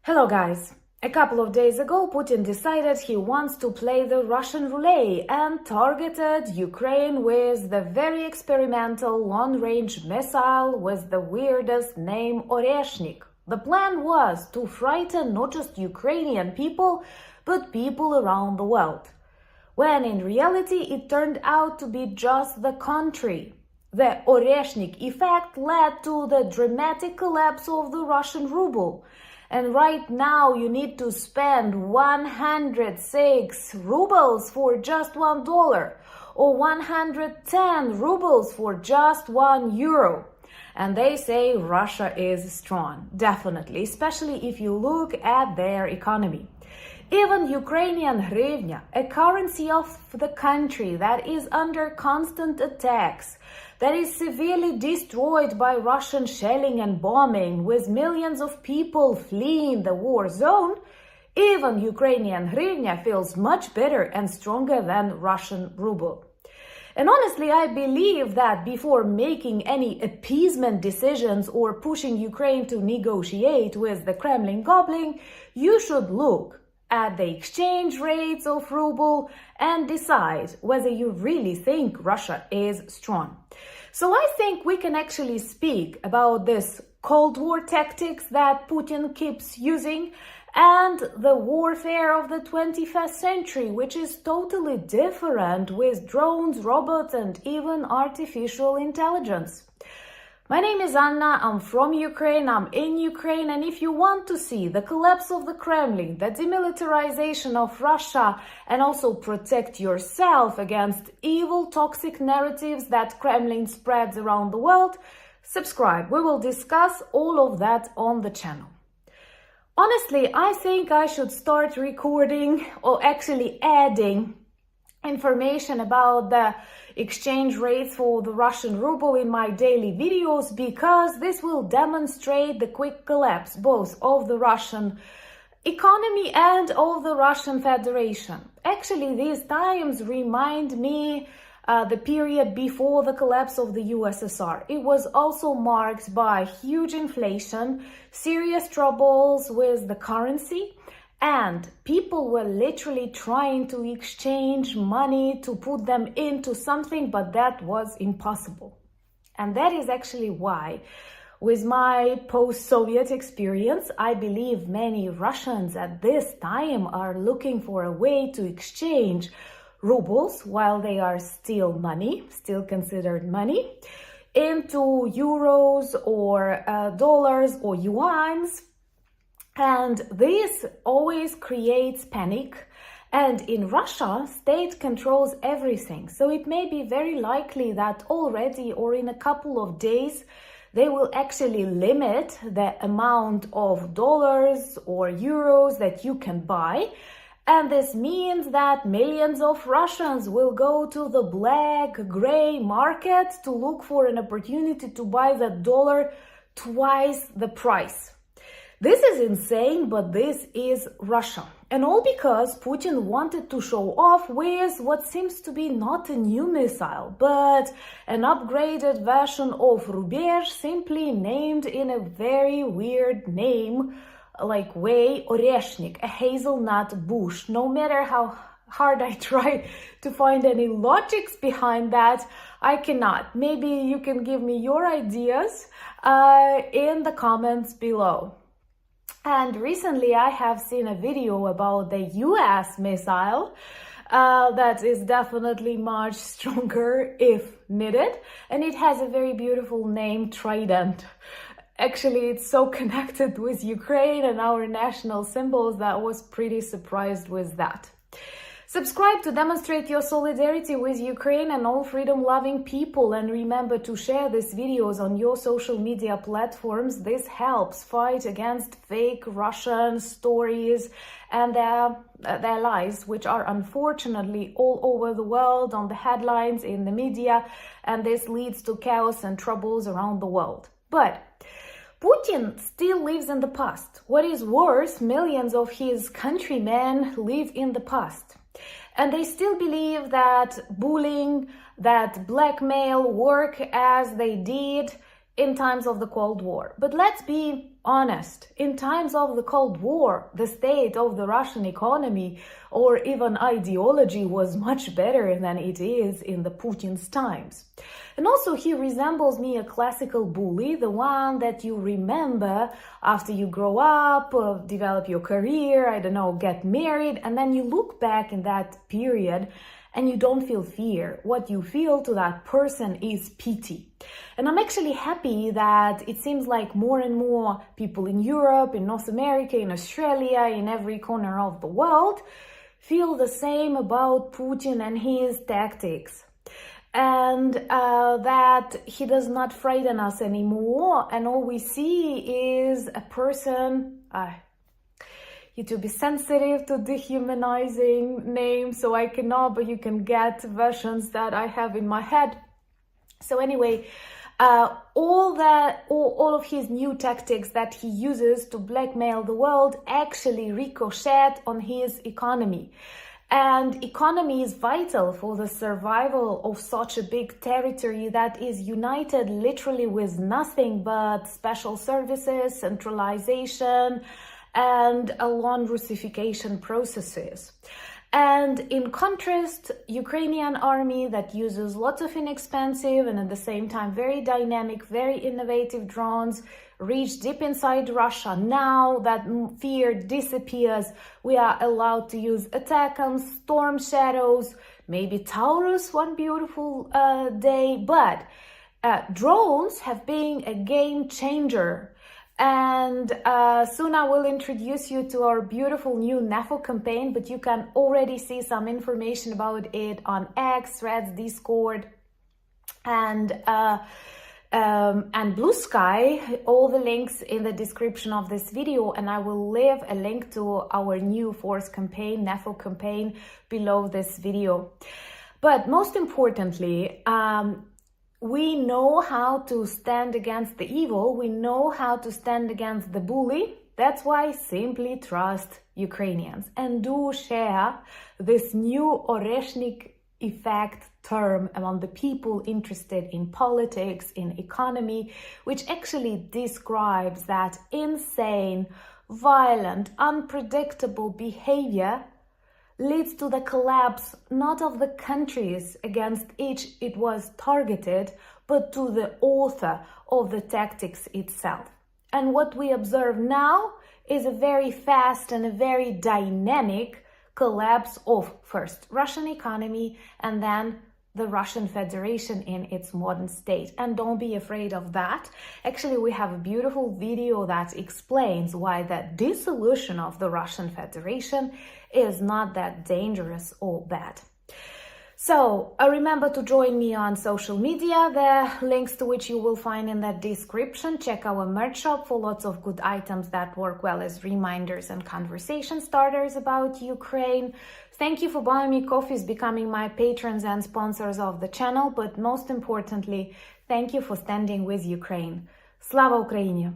Hello guys! A couple of days ago, Putin decided he wants to play the Russian roulette and targeted Ukraine with the very experimental long-range missile with the weirdest name Oreshnik. The plan was to frighten not just Ukrainian people, but people around the world. When in reality it turned out to be just the contrary. The Oreshnik effect led to the dramatic collapse of the Russian ruble. And right now you need to spend 106 rubles for just $1 or 110 rubles for just €1. And they say Russia is strong, definitely, especially if you look at their economy. Even Ukrainian hryvnia, a currency of the country that is under constant attacks, that is severely destroyed by Russian shelling and bombing, with millions of people fleeing the war zone, even Ukrainian hryvnia feels much better and stronger than Russian ruble. And honestly, I believe that before making any appeasement decisions or pushing Ukraine to negotiate with the Kremlin gobbling, you should look at the exchange rates of ruble and decide whether you really think Russia is strong. So I think we can actually speak about this Cold War tactics that Putin keeps using and the warfare of the 21st century, which is totally different with drones, robots, and even artificial intelligence. My name is Anna, I'm from Ukraine, I'm in Ukraine, and if you want to see the collapse of the Kremlin, the demilitarization of Russia, and also protect yourself against evil, toxic narratives that Kremlin spreads around the world, subscribe. We will discuss all of that on the channel. Honestly, I think I should start recording or actually adding information about the exchange rates for the Russian ruble in my daily videos, because this will demonstrate the quick collapse both of the Russian economy and of the Russian Federation. Actually, these times remind me the period before the collapse of the USSR. It was also marked by huge inflation, serious troubles with the currency, and people were literally trying to exchange money to put them into something, but that was impossible. And that is actually why, with my post-Soviet experience, I believe many Russians at this time are looking for a way to exchange rubles, while they are still money, still considered money, into euros or dollars or yuans. And this always creates panic. And in Russia, state controls everything. So it may be very likely that already or in a couple of days, they will actually limit the amount of dollars or euros that you can buy. And this means that millions of Russians will go to the black, gray market to look for an opportunity to buy the dollar twice the price. This is insane, but this is Russia. And all because Putin wanted to show off with what seems to be not a new missile, but an upgraded version of Rubezh, simply named in a very weird name, like way, Oreshnik, a hazelnut bush. No matter how hard I try to find any logics behind that, I cannot. Maybe you can give me your ideas in the comments below. And recently I have seen a video about the US missile that is definitely much stronger if needed. And it has a very beautiful name, Trident. Actually, it's so connected with Ukraine and our national symbols that I was pretty surprised with that. Subscribe to demonstrate your solidarity with Ukraine and all freedom-loving people, and remember to share these videos on your social media platforms. This helps fight against fake Russian stories and their lies, which are unfortunately all over the world on the headlines, in the media, and this leads to chaos and troubles around the world. But Putin still lives in the past. What is worse, millions of his countrymen live in the past. And they still believe that bullying, that blackmail work as they did in times of the Cold War. But let's be honest. In times of the Cold War, the state of the Russian economy or even ideology was much better than it is in the Putin's times. And also he resembles me a classical bully, the one that you remember after you grow up, develop your career, I don't know, get married, and then you look back in that period and you don't feel fear. What you feel to that person is pity. And I'm actually happy that it seems like more and more people in Europe, in North America, in Australia, in every corner of the world feel the same about Putin and his tactics. And that he does not frighten us anymore. And all we see is a person... you to be sensitive to dehumanizing names, so I cannot, but you can get versions that I have in my head. So anyway, all of his new tactics that he uses to blackmail the world actually ricochet on his economy. And economy is vital for the survival of such a big territory that is united literally with nothing but special services, centralization, and loan Russification processes. And in contrast, Ukrainian army that uses lots of inexpensive and at the same time very dynamic, very innovative drones reach deep inside Russia. Now that fear disappears, we are allowed to use ATACMS, Storm Shadows, maybe Taurus one beautiful day, but drones have been a game changer. And soon I will introduce you to our beautiful new NAFO campaign, but you can already see some information about it on X, Threads, Discord, and Blue Sky. All the links in the description of this video, and I will leave a link to our new force campaign, NAFO campaign, below this video. But most importantly, we know how to stand against the evil. We know how to stand against the bully. That's why simply trust Ukrainians and do share this new Oreshnik effect term among the people interested in politics, in economy, which actually describes that insane, violent, unpredictable behavior leads to the collapse not of the countries against which it was targeted, but to the author of the tactics itself. And what we observe now is a very fast and a very dynamic collapse of first Russian economy and then the Russian Federation in its modern state. And don't be afraid of that. Actually, we have a beautiful video that explains why the dissolution of the Russian Federation is not that dangerous or bad. So remember to join me on social media, the links to which you will find in the description. Check our merch shop for lots of good items that work well as reminders and conversation starters about Ukraine. Thank you for buying me coffees, becoming my patrons and sponsors of the channel, but most importantly, thank you for standing with Ukraine. Slava Ukraini!